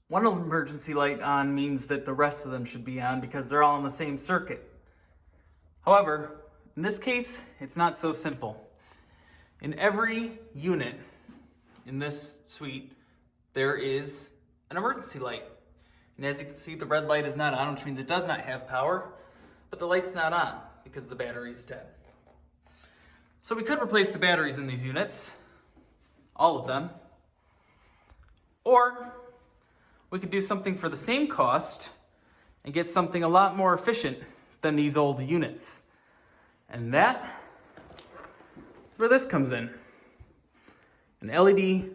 One emergency light on means that the rest of them should be on because they're all in the same circuit. However, in this case, it's not so simple. In every unit in this suite, there is an emergency light. And as you can see, the red light is not on, which means it does not have power, but the light's not on because the battery's dead. So we could replace the batteries in these units, all of them, or we could do something for the same cost and get something a lot more efficient than these old units. And that is where this comes in. An LED,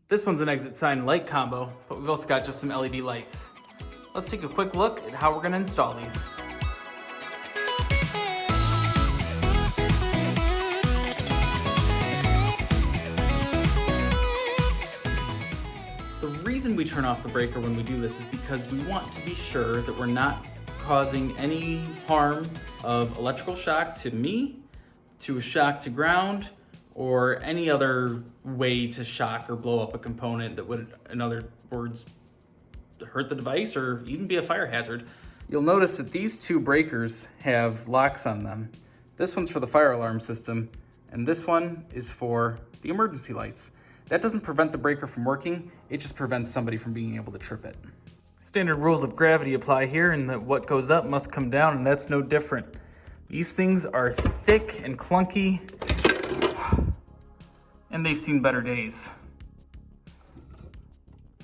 this one's an exit sign light combo, but we've also got just some LED lights. Let's take a quick look at how we're going to install these. The reason we turn off the breaker when we do this is because we want to be sure that we're not causing any harm of electrical shock to me, to a shock to ground, or any other way to shock or blow up a component that would, in other words, hurt the device or even be a fire hazard. You'll notice that these two breakers have locks on them. This one's for the fire alarm system, and this one is for the emergency lights. That doesn't prevent the breaker from working, it just prevents somebody from being able to trip it. Standard rules of gravity apply here, and that what goes up must come down, and that's no different. These things are thick and clunky, and they've seen better days.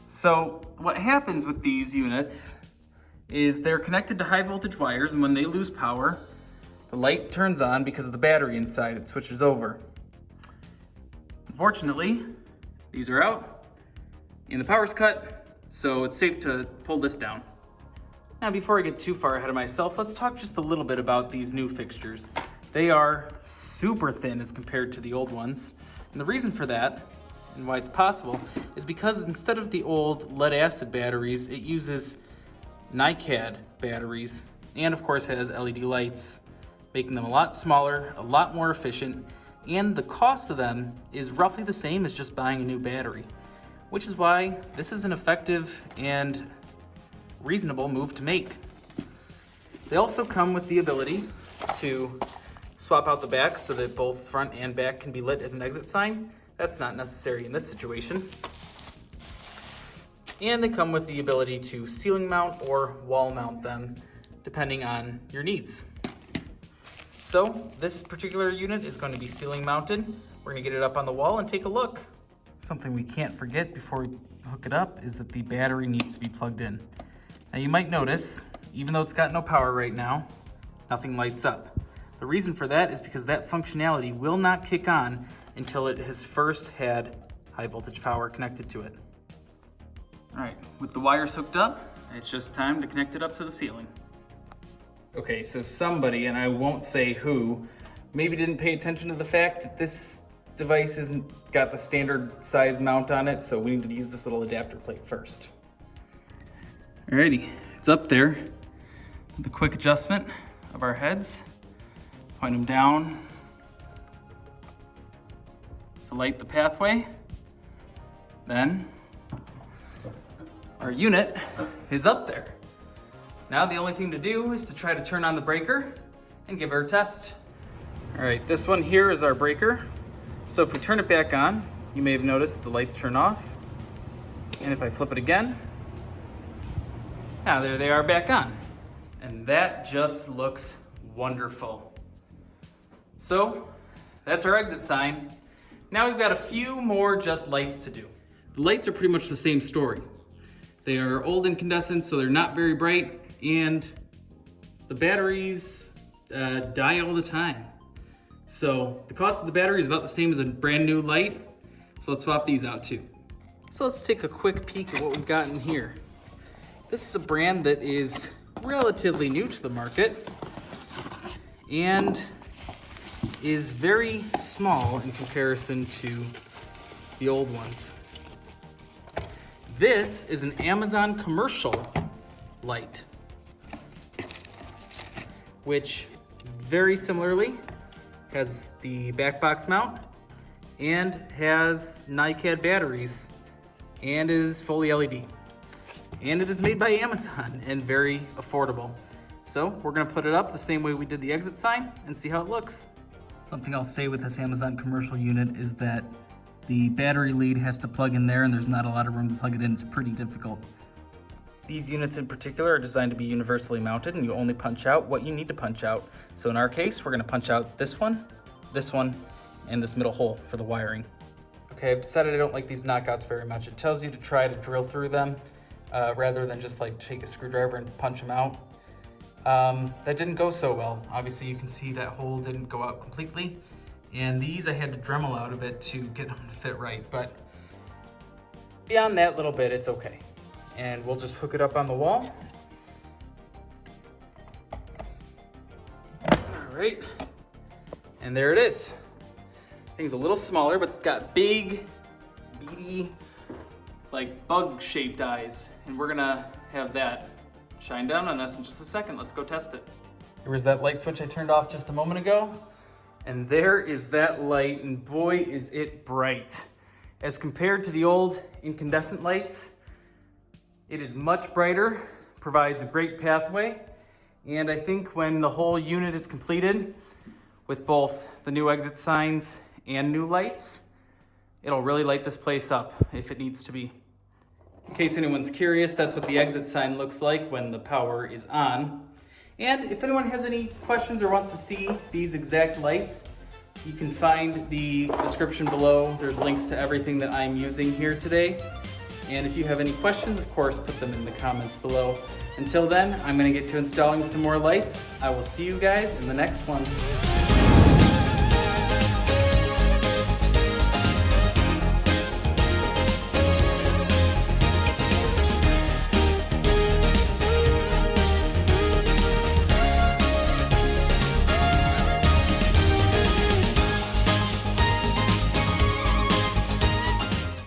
So what happens with these units is they're connected to high voltage wires, and when they lose power, the light turns on because of the battery inside. It switches over. Unfortunately, these are out and the power's cut, so it's safe to pull this down. Now, before I get too far ahead of myself, let's talk just a little bit about these new fixtures. They are super thin as compared to the old ones. And the reason for that, and why it's possible, is because instead of the old lead acid batteries, it uses NiCad batteries, and of course has LED lights, making them a lot smaller, a lot more efficient, and the cost of them is roughly the same as just buying a new battery, which is why this is an effective and reasonable move to make. They also come with the ability to swap out the back so that both front and back can be lit as an exit sign. That's not necessary in this situation. And they come with the ability to ceiling mount or wall mount them, depending on your needs. So this particular unit is going to be ceiling mounted. We're going to get it up on the wall and take a look. Something we can't forget before we hook it up is that the battery needs to be plugged in. Now you might notice, even though it's got no power right now, nothing lights up. The reason for that is because that functionality will not kick on until it has first had high voltage power connected to it. All right, with the wires hooked up, it's just time to connect it up to the ceiling. Okay, so somebody, and I won't say who, maybe didn't pay attention to the fact that this device isn't got the standard size mount on it, so we need to use this little adapter plate first. Alrighty, it's up there with a quick adjustment of our heads. Point them down to light the pathway. Then our unit is up there. Now the only thing to do is to try to turn on the breaker and give her a test. All right, this one here is our breaker. So if we turn it back on, you may have noticed the lights turn off. And if I flip it again, now there they are back on. And that just looks wonderful. So that's our exit sign. Now we've got a few more just lights to do. The lights are pretty much the same story. They are old incandescent, so they're not very bright, and the batteries die all the time. So the cost of the battery is about the same as a brand new light. So let's swap these out too. So let's take a quick peek at what we've got in here. This is a brand that is relatively new to the market and is very small in comparison to the old ones. This is an Amazon commercial light, which very similarly has the back box mount and has NiCad batteries and is fully LED. And it is made by Amazon and very affordable. So we're gonna put it up the same way we did the exit sign and see how it looks. Something I'll say with this Amazon commercial unit is that the battery lead has to plug in there and there's not a lot of room to plug it in. It's pretty difficult. These units in particular are designed to be universally mounted and you only punch out what you need to punch out. So in our case, we're gonna punch out this one, and this middle hole for the wiring. Okay, I've decided I don't like these knockouts very much. It tells you to try to drill through them rather than just like take a screwdriver and punch them out. That didn't go so well. Obviously you can see that hole didn't go out completely. And these I had to Dremel out of it to get them to fit right, but beyond that little bit, it's okay. And we'll just hook it up on the wall. All right, and there it is. Thing's a little smaller, but it's got big, beady, like bug-shaped eyes. And we're gonna have that shine down on us in just a second. Let's go test it. Here was that light switch I turned off just a moment ago. And there is that light, and boy, is it bright. As compared to the old incandescent lights, it is much brighter, provides a great pathway, and I think when the whole unit is completed with both the new exit signs and new lights, it'll really light this place up if it needs to be. In case anyone's curious, that's what the exit sign looks like when the power is on. And if anyone has any questions or wants to see these exact lights, you can find the description below. There's links to everything that I'm using here today. And if you have any questions, of course, put them in the comments below. Until then, I'm gonna get to installing some more lights. I will see you guys in the next one.